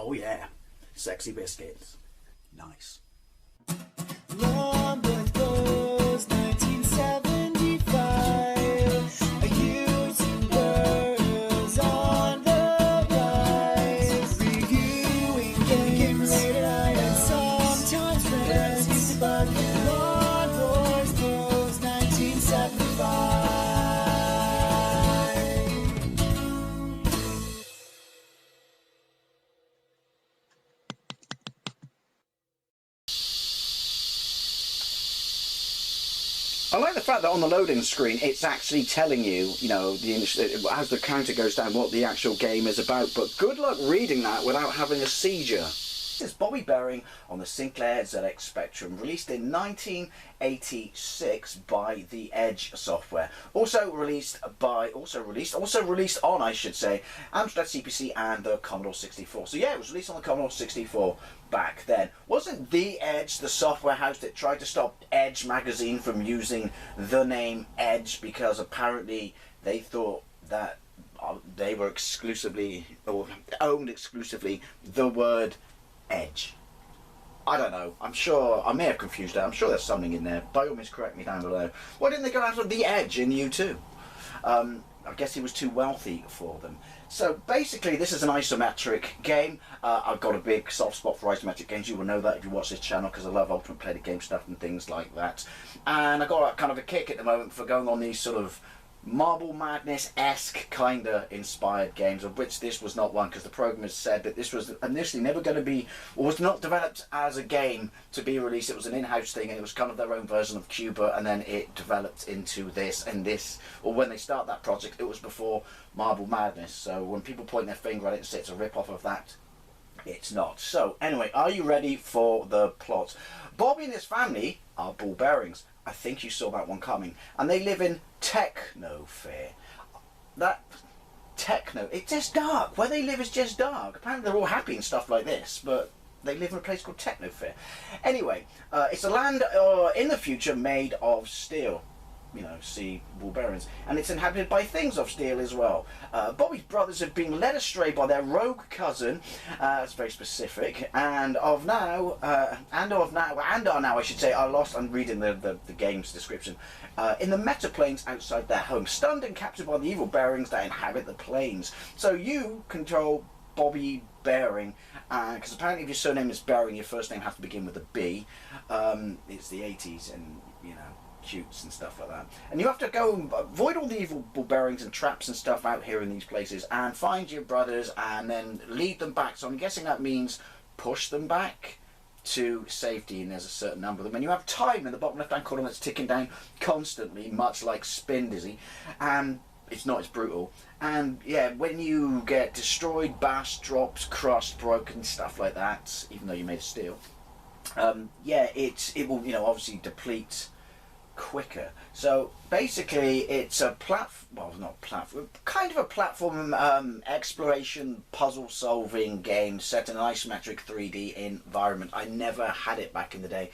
Oh yeah, sexy biscuits. Nice. Longboard Blues 1975. A YouTuber who's on the rise. Reviewing games late at night and sometimes friends. But Longboard Blues 1975. I like the fact that on the loading screen it's actually telling you, as the counter goes down, what the actual game is about. But good luck reading that without having a seizure. This is Bobby Bearing on the Sinclair ZX Spectrum, released in 1986 by the Edge software. Also released on, I should say, Amstrad CPC and the Commodore 64. So yeah, it was released on the Commodore 64 back then. Wasn't the Edge the software house that tried to stop Edge magazine from using the name Edge because apparently they thought that they were exclusively, or owned exclusively, the word Edge? I don't know. I'm sure I may have confused that. I'm sure there's something in there. By all means, correct me down below. Why didn't they go after the Edge in U2? I guess he was too wealthy for them. So basically, this is an isometric game. I've got a big soft spot for isometric games. You will know that if you watch this channel, because I love Ultimate Planet Game stuff and things like that. And I've got kind of a kick at the moment for going on these sort of Marble Madness-esque kind of inspired games, of which this was not one, because the programmers said that this was initially never going to be, or was not developed as a game to be released. It was an in-house thing, and it was kind of their own version of Cuba, and then it developed into this, and this, or when they start that project, it was before Marble Madness. So when people point their finger at it and say it's a rip-off of that, it's not. So anyway, are you ready for the plot? Bobby and his family are ball bearings. I think you saw that one coming. And they live in Technofair. That Techno, it's just dark. Where they live is just dark. Apparently they're all happy and stuff like this, but they live in a place called Technofair. Anyway, it's a land in the future made of steel. See ball bearings, and it's inhabited by things of steel as well. Bobby's brothers have been led astray by their rogue cousin. That's very specific, and are now, I should say, are lost. I'm reading the game's description. In the metaplanes outside their home, stunned and captured by the evil bearings that inhabit the planes. So you control Bobby Bearing, because apparently if your surname is Bearing, your first name has to begin with a B. It's the 80s, and shoots and stuff like that, and you have to go and avoid all the evil ball bearings and traps and stuff out here in these places, and find your brothers and then lead them back. So I'm guessing that means push them back to safety, and there's a certain number of them, and you have time in the bottom left hand corner that's ticking down constantly, much like Spin Dizzy, and it's not as brutal. And yeah, when you get destroyed, bashed, dropped, crushed, broken, stuff like that, even though you made of steel, it will obviously deplete quicker. So basically it's a kind of a platform exploration puzzle solving game set in an isometric 3D environment. I never had it back in the day,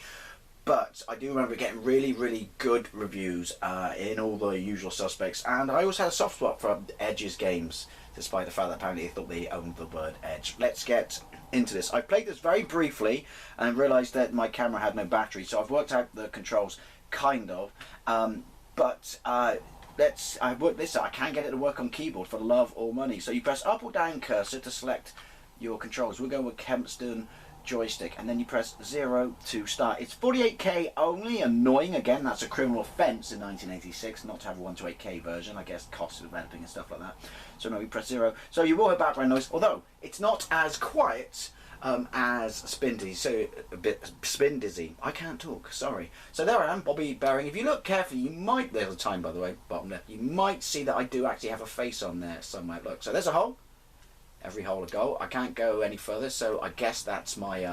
but I do remember getting really good reviews in all the usual suspects, and I always had a soft spot for Edge's games, despite the fact that apparently they thought they owned the word Edge. Let's get into this. I played this very briefly and realised that my camera had no battery, so I've worked out the controls kind of, but I can't get it to work on keyboard for love or money. So you press up or down cursor to select your controls. We're going with Kempston joystick, and then you press 0 to start. It's 48K only. Annoying. Again, that's a criminal offence in 1986 not to have a 128K version. I guess cost of developing and stuff like that. So no, you press 0. So you will hear background noise, although it's not as quiet as Spin Dizzy. So a bit Spin Dizzy. I can't talk, sorry. So there I am, Bobby Bearing. If you look carefully, you might, there's a time by the way, bottom left, you might see that I do actually have a face on there somewhere. Look, so there's a hole. Every hole a goal. I can't go any further, so I guess that's my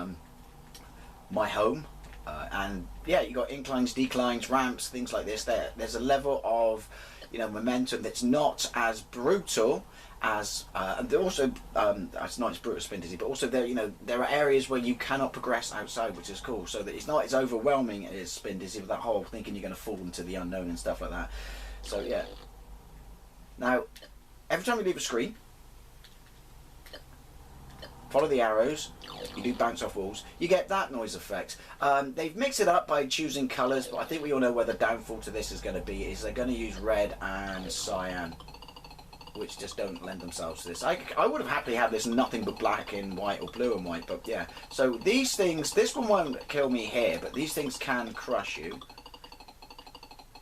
my home. And yeah, you got inclines, declines, ramps, things like this. There's a level of momentum that's not as brutal as and also it's not as brutal as Spin Dizzy, but also there are areas where you cannot progress outside, which is cool. So that it's not as overwhelming as Spin Dizzy with that whole thinking you're going to fall into the unknown and stuff like that. So yeah. Now, every time you leave a screen, follow the arrows, you do bounce off walls, you get that noise effect. They've mixed it up by choosing colours, but I think we all know where the downfall to this is going to be, is they're going to use red and cyan, which just don't lend themselves to this. I would have happily had this nothing but black and white or blue and white, but yeah. So these things, this one won't kill me here, but these things can crush you.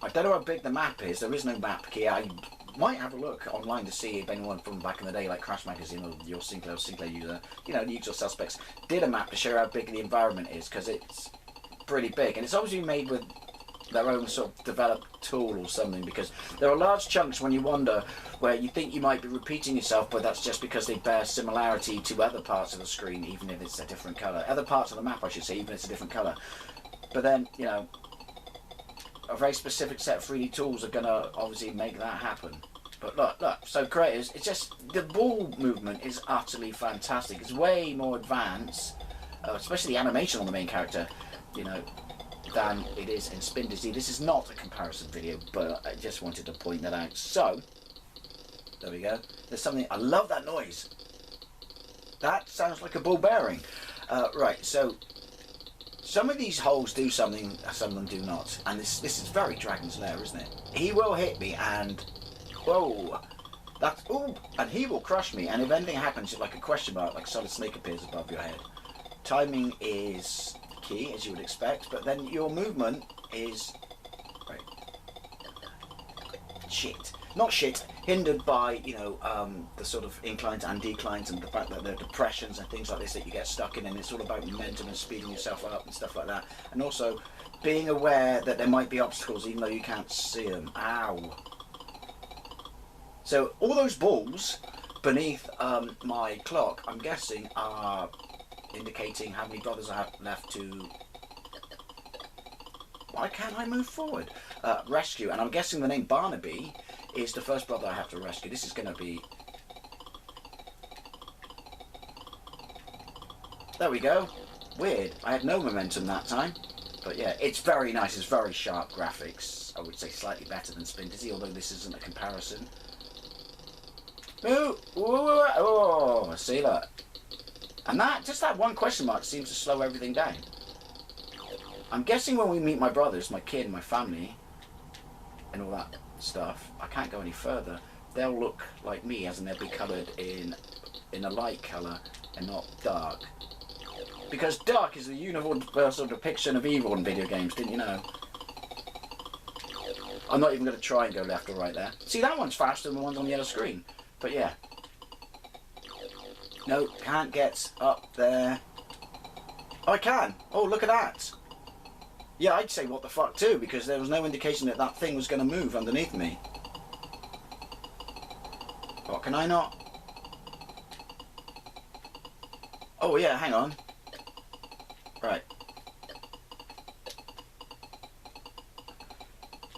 I don't know how big the map is, there is no map key. I might have a look online to see if anyone from back in the day, like Crash Magazine or your Sinclair user, you know, the usual suspects, did a map to show how big the environment is, because it's pretty big. And it's obviously made with their own sort of developed tool or something, because there are large chunks when you wander where you think you might be repeating yourself, but that's just because they bear similarity to other parts of the screen, even if it's a different colour. Other parts of the map, I should say, even if it's a different colour. But then, you know, a very specific set of 3D tools are going to obviously make that happen. But look, so creators, it's just, the ball movement is utterly fantastic. It's way more advanced, especially the animation on the main character, you know, than it is in Spin Dizzy. This is not a comparison video, but I just wanted to point that out. So, there we go. There's something, I love that noise. That sounds like a ball bearing. Right, so some of these holes do something, some of them do not. And this is very Dragon's Lair, isn't it? He will hit me and, whoa, that's, ooh, and he will crush me. And if anything happens, like a question mark, like a solid snake appears above your head. Timing is key, as you would expect, but then your movement is, right, shit. Not shit, hindered by, you know, the sort of inclines and declines and the fact that there are depressions and things like this that you get stuck in, and it's all about momentum and speeding yourself up and stuff like that. And also being aware that there might be obstacles even though you can't see them. Ow. So all those balls beneath my clock, I'm guessing, are indicating how many brothers I have left to... Why can't I move forward? Rescue, and I'm guessing the name Barnaby is the first brother I have to rescue. This is going to be... There we go. Weird. I had no momentum that time. But yeah, it's very nice. It's very sharp graphics. I would say slightly better than Spin Dizzy, although this isn't a comparison. Ooh, ooh, oh, see that? And that, just that one question mark seems to slow everything down. I'm guessing when we meet my brothers, my kid, my family, and all that stuff, I can't go any further, they'll look like me, as in they'll be coloured in a light colour and not dark. Because dark is the universal depiction of evil in video games, didn't you know? I'm not even going to try and go left or right there. See, that one's faster than the ones on the yellow screen. But yeah. No, can't get up there. Oh, I can. Oh, look at that. Yeah, I'd say what the fuck too, because there was no indication that that thing was going to move underneath me. What, can I not? Oh yeah, hang on. Right.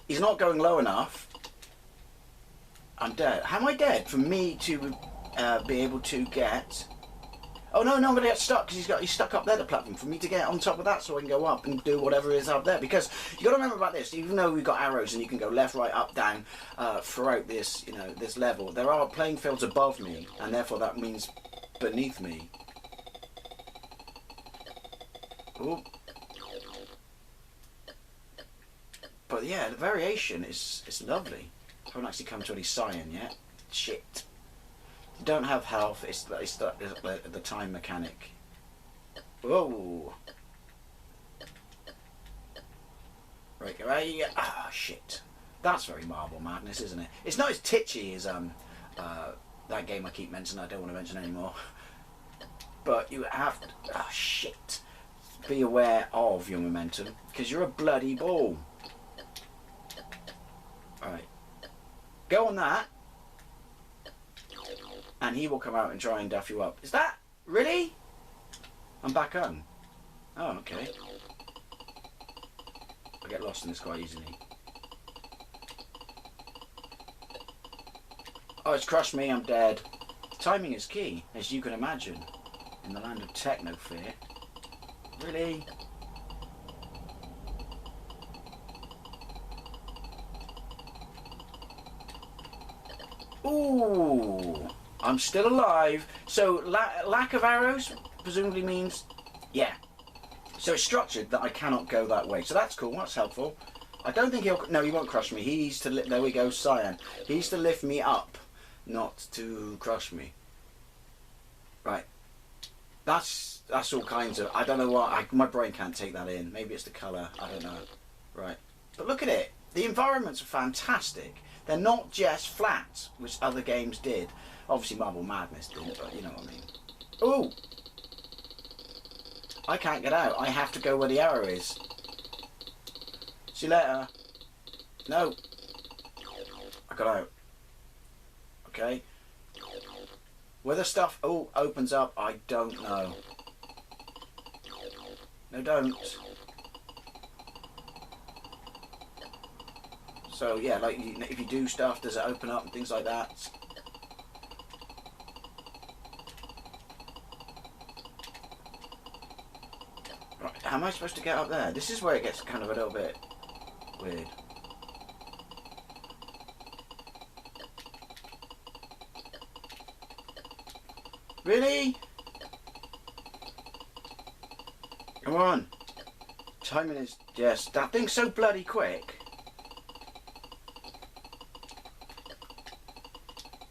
He's not going low enough. I'm dead. How am I dead? For me to be able to get... Oh no, I'm going to get stuck because he's stuck up there, the platform. For me to get on top of that so I can go up and do whatever is up there. Because you got to remember about this. Even though we've got arrows and you can go left, right, up, down throughout this, you know, this level, there are playing fields above me, and therefore that means beneath me. Ooh. But yeah, the variation is lovely. I haven't actually come to any cyan yet. Shit. You don't have health, it's the time mechanic. Whoa. Right, right. Ah, shit. That's very Marble Madness, isn't it? It's not as titchy as that game I keep mentioning. I don't want to mention anymore. But you have to. Ah, shit. Be aware of your momentum, because you're a bloody ball. Alright. Go on that. And he will come out and try and duff you up. Is that... Really? I'm back home. Oh, okay. I get lost in this quite easily. Oh, it's crushed me, I'm dead. Timing is key, as you can imagine. In the land of Technofear. Really? Ooh! I'm still alive. So lack of arrows presumably means, yeah. So it's structured that I cannot go that way. So that's cool. That's helpful. I don't think he'll. No, he won't crush me. He's to. There we go, Cyan. He's to lift me up, not to crush me. Right. That's all kinds of. I don't know what. My brain can't take that in. Maybe it's the colour. I don't know. Right. But look at it. The environments are fantastic. They're not just flat, which other games did. Obviously, Marble Madness didn't, but you know what I mean. Ooh! I can't get out. I have to go where the arrow is. See you later. No. I got out. Okay. Where the stuff opens up, I don't know. No, don't. So yeah, like if you do stuff, does it open up and things like that? Right, how am I supposed to get up there? This is where it gets kind of a little bit weird. Really? Come on. Timing is, yes, that thing's so bloody quick.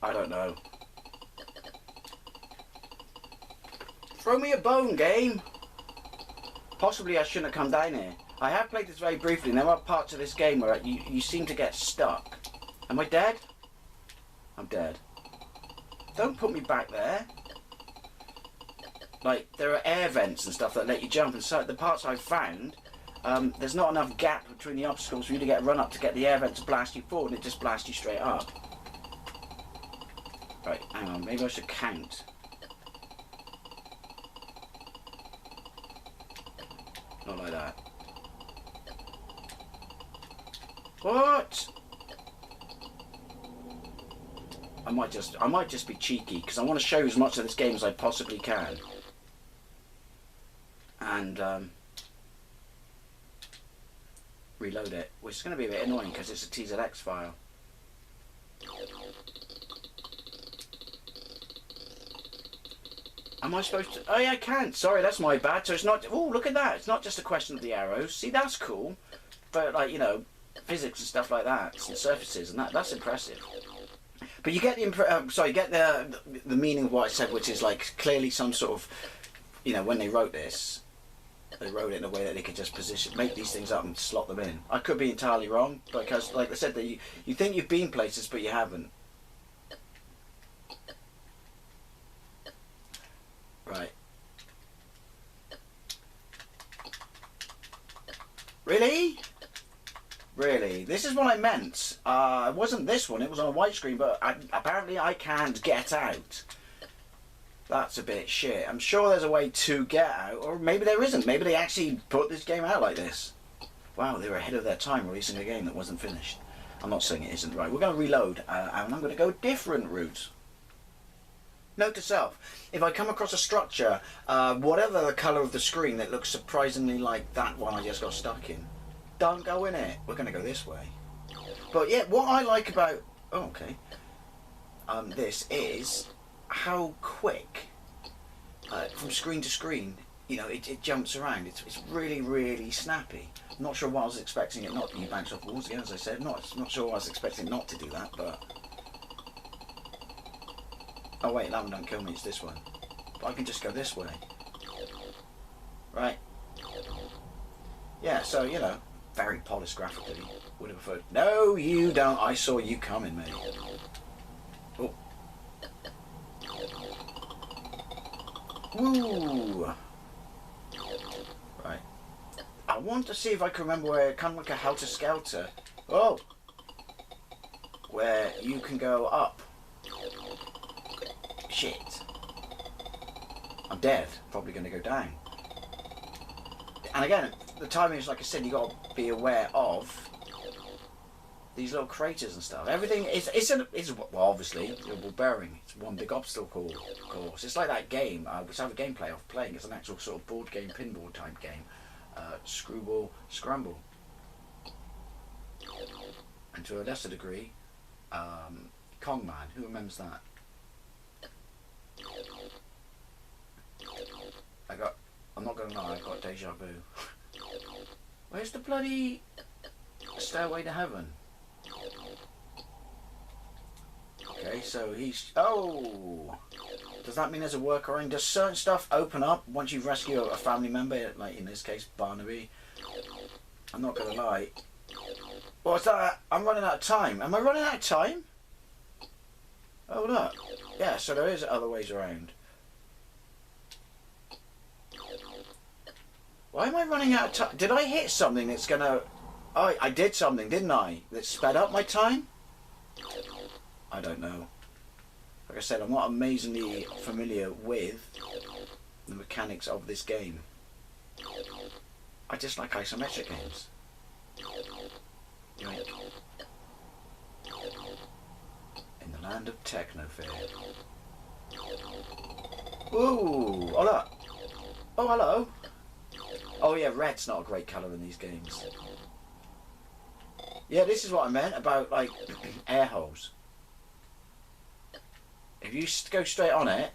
I don't know. Throw me a bone, game. Possibly I shouldn't have come down here. I have played this very briefly, and there are parts of this game where you seem to get stuck. Am I dead? I'm dead. Don't put me back there. Like, there are air vents and stuff that let you jump, and so the parts I've found, there's not enough gap between the obstacles for you to get run up to get the air vent to blast you forward, and it just blasts you straight up. Right, hang on, maybe I should count. Not like that. What? I might just be cheeky because I want to show you as much of this game as I possibly can. And reload it, which is going to be a bit annoying because it's a TZX file. Am I supposed to? Oh yeah, I can. Sorry, that's my bad. So it's not. Oh, look at that. It's not just a question of the arrows. See, that's cool. But like, you know, physics and stuff like that, and surfaces, and that's impressive. But you get the meaning of what I said, which is like clearly some sort of, you know, when they wrote this, they wrote it in a way that they could just make these things up and slot them in. I could be entirely wrong, because like I said, that you think you've been places, but you haven't. Right. Really? Really? This is what I meant. It wasn't this one, it was on a white screen, but apparently I can't get out. That's a bit shit. I'm sure there's a way to get out, or maybe there isn't. Maybe they actually put this game out like this. Wow, they were ahead of their time releasing a game that wasn't finished. I'm not saying it isn't. Right, we're going to reload, and I'm going to go a different route. Note to self, if I come across a structure, whatever the colour of the screen that looks surprisingly like that one I just got stuck in, don't go in it. We're going to go this way. But yeah, what I like about... Oh, okay. This is how quick, from screen to screen, you know, it jumps around. It's really, really snappy. I'm not sure what I was expecting it not to. You bounce off walls again, as I said. Not sure what I was expecting it not to do that, but... Oh wait, that one don't kill me, it's this one. But I can just go this way. Right. Yeah, so, you know, very polished graphically. Would have preferred... No, you don't. I saw you coming, mate. Oh. Woo! Right. I want to see if I can remember where, kind of like a Helter Skelter. Oh! Where you can go up. Shit. I'm dead. Probably going to go down. And again, the timing is, like I said, you got to be aware of these little craters and stuff. Everything is well, obviously, a ball bearing. It's one big obstacle course. It's like that game, which I have a gameplay of playing. It's an actual sort of board game, pinball type game. Screwball, Scramble. And to a lesser degree, Kong Man. Who remembers that? Deja vu. Where's the bloody Stairway to Heaven? Okay, so he's... Oh! Does that mean there's a workaround? Does certain stuff open up once you rescue a family member, like in this case Barnaby? I'm not gonna lie. What's that? I'm running out of time. Am I running out of time? Oh look. Yeah, so there is other ways around. Why am I running out of time? Did I hit something that's gonna... Oh, I did something, didn't I? That sped up my time? I don't know. Like I said, I'm not amazingly familiar with the mechanics of this game. I just like isometric games. Yoink. In the land of Technofair. Ooh, oh look. Oh, hello. Oh yeah, red's not a great colour in these games. Yeah, this is what I meant about, like, air holes. If you go straight on it,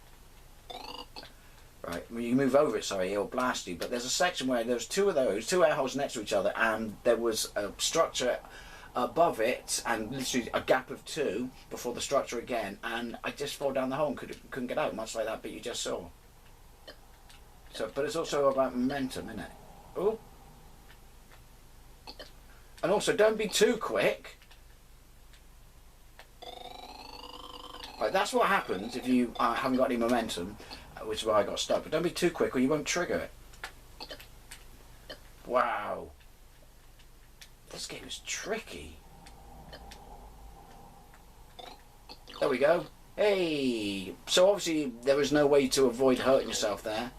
right, when you move over it, sorry, it'll blast you. But there's a section where there's two of those, two air holes next to each other, and there was a structure above it, and literally a gap of two before the structure again, and I just fall down the hole and couldn't get out, much like that bit you just saw. So, but it's also about momentum, isn't it? Oh. And also, don't be too quick. Right, that's what happens if you haven't got any momentum, which is where I got stuck. But don't be too quick or you won't trigger it. Wow. This game is tricky. There we go. Hey! So obviously there was no way to avoid hurting yourself there.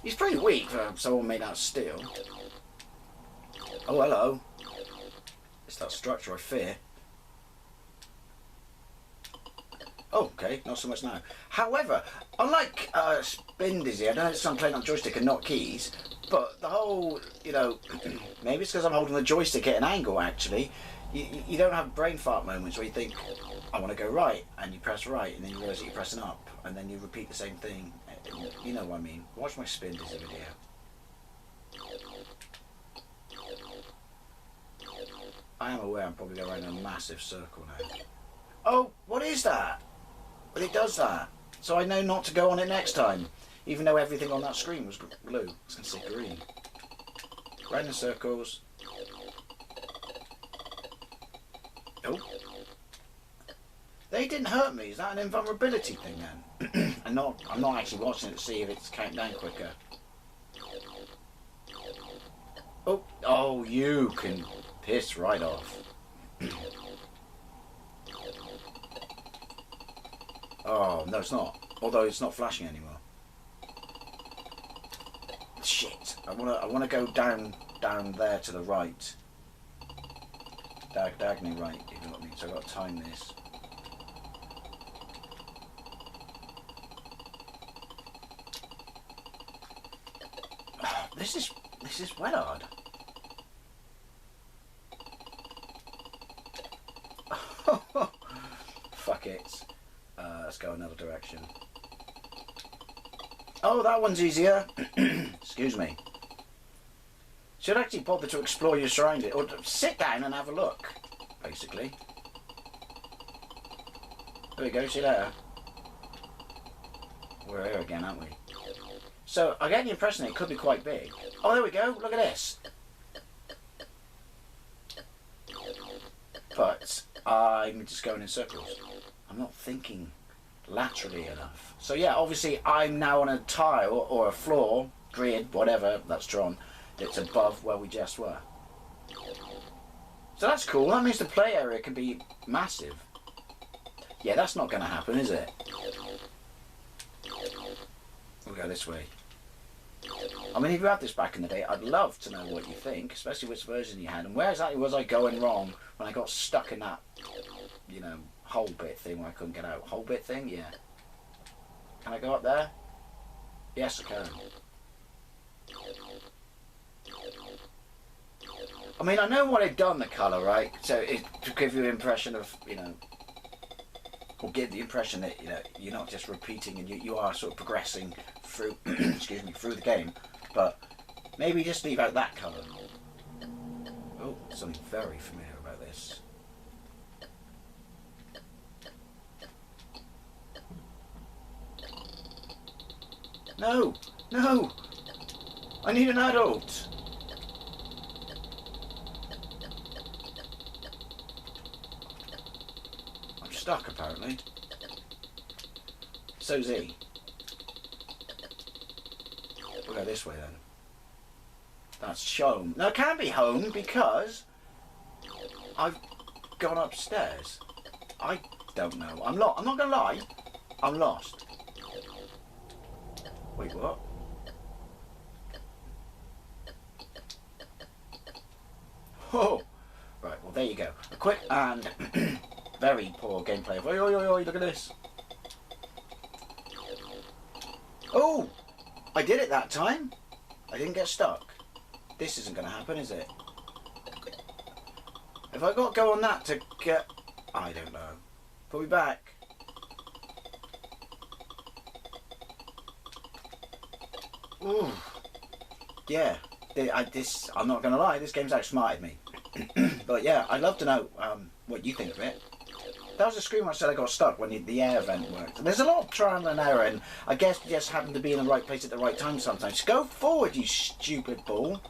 He's pretty weak for someone made out of steel. Oh, hello. It's that structure I fear. Oh, okay, not so much now. However, unlike Spin Dizzy, I don't know if I'm playing on joystick and not keys, but the whole, you know, maybe it's because I'm holding the joystick at an angle, actually. You don't have brain fart moments where you think, I want to go right, and you press right, and then you realise that you're pressing up, and then you repeat the same thing. You know what I mean. Watch my Spin Dizzy video. I am aware I'm probably going around in a massive circle now. Oh, what is that? Well, it does that. So I know not to go on it next time. Even though everything on that screen was blue. I was going to say green. Round in circles. Oh. They didn't hurt me. Is that an invulnerability thing then? I'm not actually watching it to see if it's counting down quicker. Oh, you can piss right off. Oh, no it's not. Although it's not flashing anymore. Shit. I wanna go down there to the right. Diagonally right, if you know what I mean. So I've got to time this. This is well hard. Fuck it. Let's go another direction. Oh, that one's easier. Excuse me. Should actually bother to explore your surroundings, or sit down and have a look, basically. There we go, see you later. We're here again, aren't we? So, I get the impression it could be quite big. Oh, there we go, look at this. But I'm just going in circles. I'm not thinking laterally enough. So yeah, obviously I'm now on a tile or a floor, grid, whatever that's drawn, that's above where we just were. So that's cool. That means the play area can be massive. Yeah, that's not going to happen, is it? We'll go this way. I mean, if you had this back in the day, I'd love to know what you think, especially which version you had, and where exactly was I going wrong when I got stuck in that, you know, hole bit thing where I couldn't get out. Hole bit thing? Yeah. Can I go up there? Yes, I can. I mean, I know what they've done, the colour, right? So it to give you an impression of, you know, or give the impression that, you know, you're not just repeating and you are sort of progressing through, excuse me, through the game. But Maybe just leave out that colour. Oh, something very familiar about this. No! No! I need an adult! I'm stuck, apparently. So's he. We'll go this way then. That's home. No, it can't be home because I've gone upstairs. I don't know. I'm not gonna lie. I'm lost. Wait, what? Oh! Right, well there you go. A quick and very poor gameplay of oi, oi, oi, oi, look at this. Oh! I did it that time. I didn't get stuck. This isn't going to happen, is it? Have I got to go on that to get... I don't know. Put me back. Ooh. Yeah. I'm not going to lie, this game's outsmarted me. But yeah, I'd love to know what you think of it. That was the screen where I said I got stuck when the air vent worked. And there's a lot of trial and error, and I guess you just happen to be in the right place at the right time sometimes. Go forward, you stupid ball.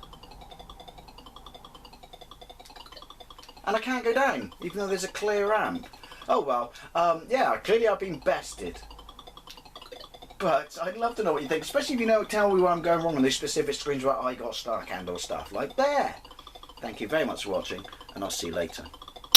And I can't go down, even though there's a clear ramp. Oh well, yeah, clearly I've been bested. But I'd love to know what you think, especially if you tell me where I'm going wrong on these specific screens where I got stuck and or stuff like there. Thank you very much for watching, and I'll see you later.